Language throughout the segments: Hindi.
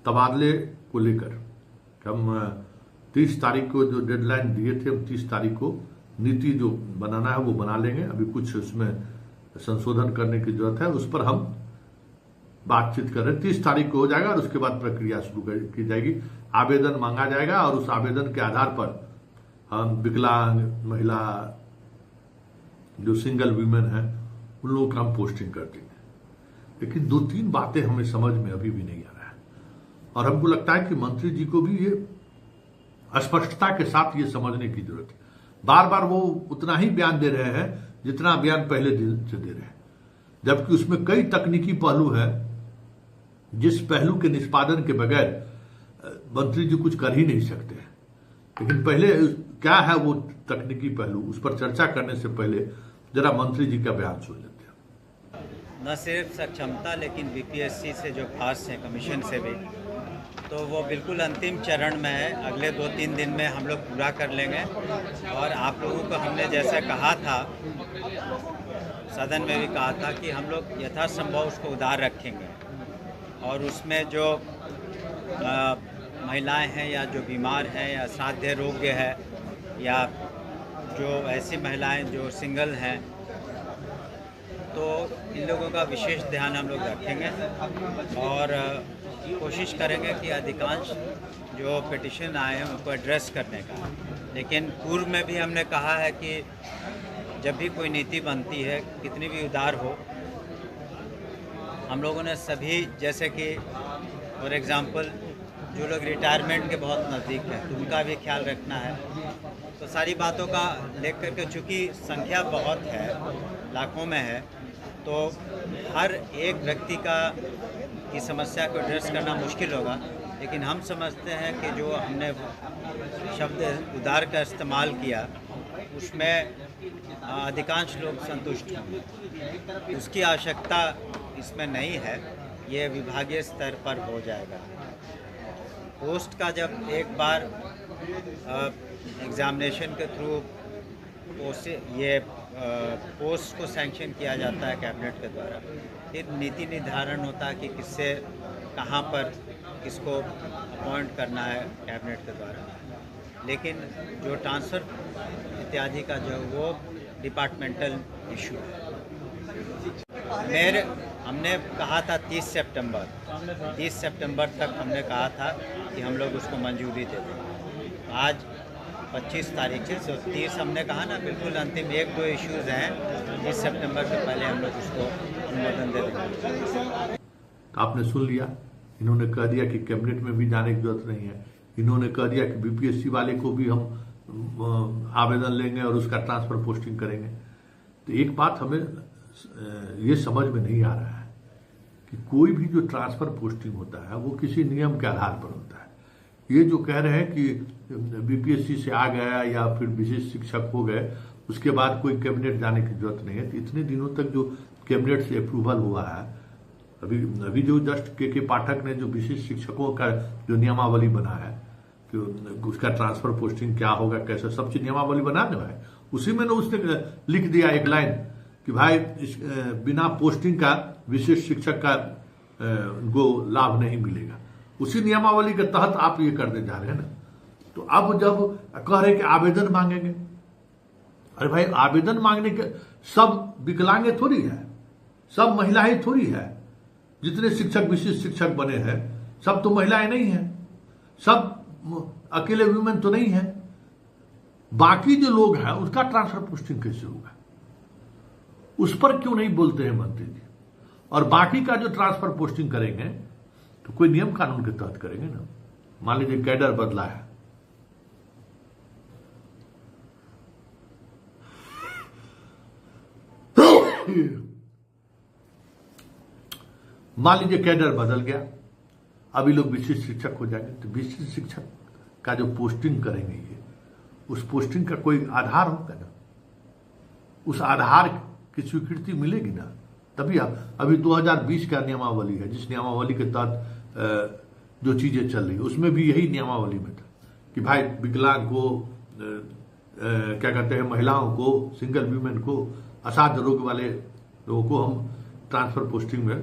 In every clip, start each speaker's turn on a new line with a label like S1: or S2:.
S1: तबादले को लेकर हम 30 तारीख को जो डेडलाइन दिए थे, हम 30 तारीख को नीति जो बनाना है वो बना लेंगे। अभी कुछ उसमें संशोधन करने की जरूरत है, उस पर हम बातचीत कर रहे हैं। 30 तारीख को हो जाएगा और उसके बाद प्रक्रिया शुरू की जाएगी। आवेदन मांगा जाएगा और उस आवेदन के आधार पर हम विकलांग महिला जो सिंगल वीमेन है उन लोगों का हम पोस्टिंग कर देंगे। लेकिन 2-3 बातें हमें समझ में अभी भी नहीं आ रहा है और हमको लगता है कि मंत्री जी को भी ये स्पष्टता के साथ ये समझने की जरूरत है। बार बार वो उतना ही बयान दे रहे हैं जितना बयान पहले दिन से दे रहे हैं, जबकि उसमें कई तकनीकी पहलू है जिस पहलू के निष्पादन के बगैर मंत्री जी कुछ कर ही नहीं सकते हैं। लेकिन पहले क्या है वो तकनीकी पहलू, उस पर चर्चा करने से पहले जरा मंत्री जी का बयान सुन लेते हैं।
S2: न सिर्फ सक्षमता लेकिन बीपीएससी से जो पास है कमीशन से भी, तो वो बिल्कुल अंतिम चरण में है। अगले 2-3 दिन में हम लोग पूरा कर लेंगे और आप लोगों को हमने जैसा कहा था, सदन में भी कहा था कि हम लोग यथासंभव उसको उधार रखेंगे और उसमें जो महिलाएं हैं या जो बीमार हैं या साध्य रोग्य है या जो ऐसी महिलाएं जो सिंगल हैं, तो इन लोगों का विशेष ध्यान हम लोग रखेंगे और कोशिश करेंगे कि अधिकांश जो पिटिशन आए हैं उनको एड्रेस करने का। लेकिन पूर्व में भी हमने कहा है कि जब भी कोई नीति बनती है, कितनी भी उदार हो, हम लोगों ने सभी, जैसे कि फॉर एग्ज़ाम्पल जो लोग रिटायरमेंट के बहुत नज़दीक हैं तो उनका भी ख्याल रखना है। तो सारी बातों का लेकर के, चूँकि संख्या बहुत है, लाखों में है, तो हर एक व्यक्ति की समस्या को एड्रेस करना मुश्किल होगा। लेकिन हम समझते हैं कि जो हमने शब्द उदार का इस्तेमाल किया उसमें अधिकांश लोग संतुष्ट होंगे। उसकी आवश्यकता इसमें नहीं है, ये विभागीय स्तर पर हो जाएगा। पोस्ट का जब एक बार एग्ज़ामिनेशन के थ्रू पोस्ट को सैंक्शन किया जाता है कैबिनेट के द्वारा, फिर नीति निर्धारण होता है कि किससे कहाँ पर किसको अपॉइंट करना है कैबिनेट के द्वारा। लेकिन जो ट्रांसफ़र इत्यादि का जो वो डिपार्टमेंटल इशू है। हमने कहा था 30 सितंबर तक हमने कहा था कि हम लोग उसको मंजूरी दे दें। आज 25 तारीख है, तो 30 हमने कहा ना, बिल्कुल अंतिम 1-2 इश्यूज़ हैं, 30 सितंबर से पहले हम लोग उसको अनुमोदन दे देंगे।
S1: आपने सुन लिया, इन्होंने कह दिया कि कैबिनेट में भी जाने की जरूरत नहीं है। इन्होंने कह दिया कि बीपीएससी वाले को भी हम आवेदन लेंगे और उसका ट्रांसफर पोस्टिंग करेंगे। तो एक बात हमें ये समझ में नहीं आ रहा है कि कोई भी जो ट्रांसफर पोस्टिंग होता है वो किसी नियम के आधार पर होता है। ये जो कह रहे हैं कि बीपीएससी से आ गया या फिर विशेष शिक्षक हो गए, उसके बाद कोई कैबिनेट जाने की जरूरत नहीं है। तो इतने दिनों तक जो कैबिनेट से अप्रूवल हुआ है, अभी जो जस्ट के पाठक ने जो विशेष शिक्षकों का जो नियमावली बना है कि उसका ट्रांसफर पोस्टिंग क्या होगा, कैसे, सब चीज नियमावली बनाने है, उसी में ना उसने लिख दिया एक लाइन कि भाई बिना पोस्टिंग का विशेष शिक्षक का उनको लाभ नहीं मिलेगा। उसी नियमावली के तहत आप ये करने जा रहे हैं ना। तो अब जब कह रहे कि आवेदन मांगेंगे, अरे भाई आवेदन मांगने के सब विकलांगे थोड़ी है, सब महिलाएं थोड़ी है। जितने शिक्षक विशेष शिक्षक बने हैं सब तो महिलाएं नहीं है, सब अकेले वुमेन तो नहीं है। बाकी जो लोग हैं उसका ट्रांसफर पोस्टिंग कैसे होगा, उस पर क्यों नहीं बोलते हैं मंत्री जी। और बाकी का जो ट्रांसफर पोस्टिंग करेंगे तो कोई नियम कानून के तहत करेंगे ना। मान लीजिए कैडर बदला है, मान लीजिए कैडर बदल गया, अभी लोग विशेष शिक्षक हो जाएंगे, तो विशेष शिक्षक का जो पोस्टिंग करेंगे ये, उस पोस्टिंग का कोई आधार होगा ना, उस आधार की स्वीकृति मिलेगी ना, तभी आप। अभी 2020 का नियमावली है, जिस नियमावली के तहत जो चीजें चल रही उसमें भी यही नियमावली में था कि भाई विकलांग को क्या कहते हैं, महिलाओं को, सिंगल वीमेन को, असाध्य रोग वाले लोगों को हम ट्रांसफर पोस्टिंग में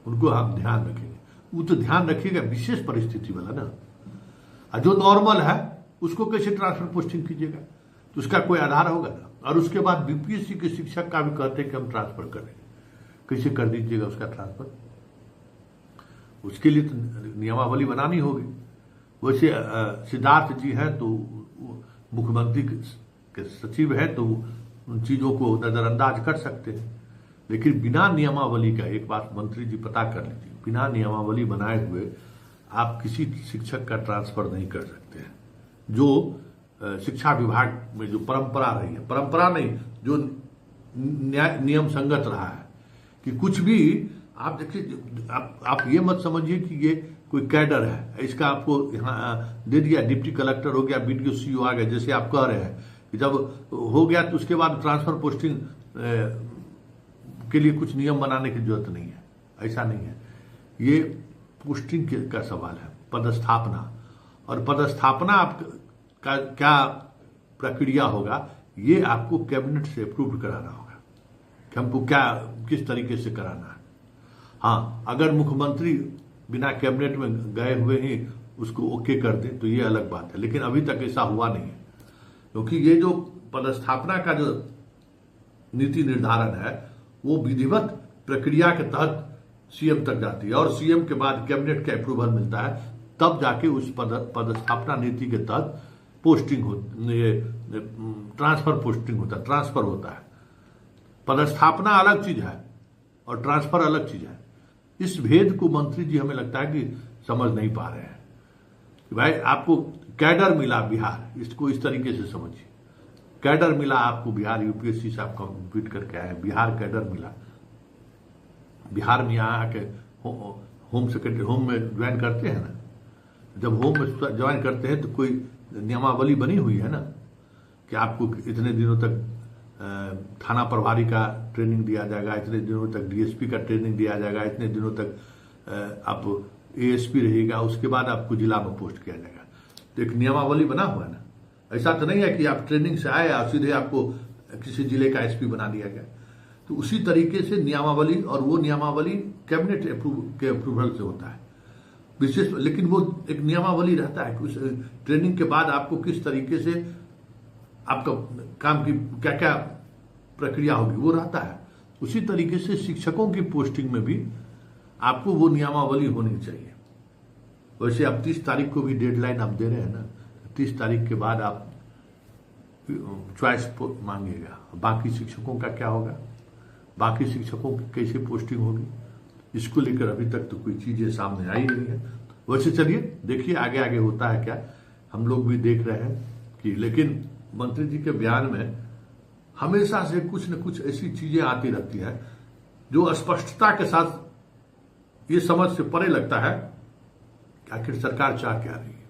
S1: उनको हम ध्यान रखेंगे। वो तो ध्यान रखिएगा विशेष परिस्थिति वाला ना, और जो नॉर्मल है उसको कैसे ट्रांसफर पोस्टिंग कीजिएगा, तो उसका कोई आधार होगा ना। और उसके बाद बीपीएससी के शिक्षक का भी कहते हैं कि हम ट्रांसफर करेंगे, कैसे कर दीजिएगा उसका ट्रांसफर, उसके लिए तो नियमावली बनानी होगी। वैसे सिद्धार्थ जी हैं तो मुख्यमंत्री के सचिव हैं, तो उन चीजों को नजरअंदाज कर सकते हैं, लेकिन बिना नियमावली का, एक बात मंत्री जी पता कर लीजिए, बिना नियमावली बनाए हुए आप किसी शिक्षक का ट्रांसफर नहीं कर सकते हैं। जो शिक्षा विभाग में जो परंपरा रही है, परंपरा नहीं, जो नियम संगत रहा है कि कुछ भी आप देखिए, आप ये मत समझिए कि ये कोई कैडर है, इसका आपको यहाँ दे दिया, डिप्टी कलेक्टर हो गया, बीडीओ सीओ आ गया, जैसे आप कह रहे हैं कि जब हो गया तो उसके बाद ट्रांसफर पोस्टिंग के लिए कुछ नियम बनाने की जरूरत नहीं है, ऐसा नहीं है। ये पोस्टिंग का सवाल है, पदस्थापना, और पदस्थापना आपका क्या प्रक्रिया होगा, ये आपको कैबिनेट से अप्रूव कराना होगा कि हमको क्या किस तरीके से कराना है। हाँ, अगर मुख्यमंत्री बिना कैबिनेट में गए हुए ही उसको ओके कर दे तो ये अलग बात है, लेकिन अभी तक ऐसा हुआ नहीं है, क्योंकि ये जो पदस्थापना का जो नीति निर्धारण है वो विधिवत प्रक्रिया के तहत सीएम तक जाती है, और सीएम के बाद कैबिनेट का अप्रूवल मिलता है, तब जाके उस पदस्थापना नीति के तहत पोस्टिंग हो, ट्रांसफर पोस्टिंग होता है, ट्रांसफर होता है। पदस्थापना अलग चीज है और ट्रांसफर अलग चीज है। इस भेद को मंत्री जी हमें लगता है कि समझ नहीं पा रहे हैं कि भाई आपको कैडर मिला बिहार, इसको इस तरीके से समझिए, कैडर मिला आपको बिहार, यूपीएससी से आप कम्पीट करके आए, बिहार कैडर मिला, बिहार में यहाँ आके होम सेक्रेटरी, होम में ज्वाइन करते हैं ना, जब होम में ज्वाइन करते हैं तो कोई नियमावली बनी हुई है ना कि आपको इतने दिनों तक थाना प्रभारी का ट्रेनिंग दिया जाएगा, इतने दिनों तक डीएसपी का ट्रेनिंग दिया जाएगा, इतने दिनों तक आप एएसपी रहिएगा, उसके बाद आपको जिला में पोस्ट किया जाएगा। तो एक नियमावली बना हुआ है ना, ऐसा तो नहीं है कि आप ट्रेनिंग से आए और सीधे आपको किसी जिले का एसपी बना दिया गया। तो उसी तरीके से नियमावली, और वो नियमावली कैबिनेट के अप्रूवल से होता है विशेष, लेकिन वो एक नियमावली रहता है कि उस ट्रेनिंग के बाद आपको किस तरीके से आपका काम की क्या क्या प्रक्रिया होगी वो रहता है। उसी तरीके से शिक्षकों की पोस्टिंग में भी आपको वो नियमावली होनी चाहिए। वैसे अब 30 तारीख को भी डेडलाइन आप दे रहे हैं ना, 30 तारीख के बाद आप चॉइस मांगिएगा, बाकी शिक्षकों का क्या होगा, बाकी शिक्षकों की कैसे पोस्टिंग होगी, इसको लेकर अभी तक तो कोई चीजें सामने आई नहीं है। वैसे चलिए देखिए आगे आगे होता है क्या, हम लोग भी देख रहे हैं कि, लेकिन मंत्री जी के बयान में हमेशा से कुछ न कुछ ऐसी चीजें आती रहती है जो स्पष्टता के साथ ये समझ से परे लगता है कि आखिर सरकार चाह क्या रही है।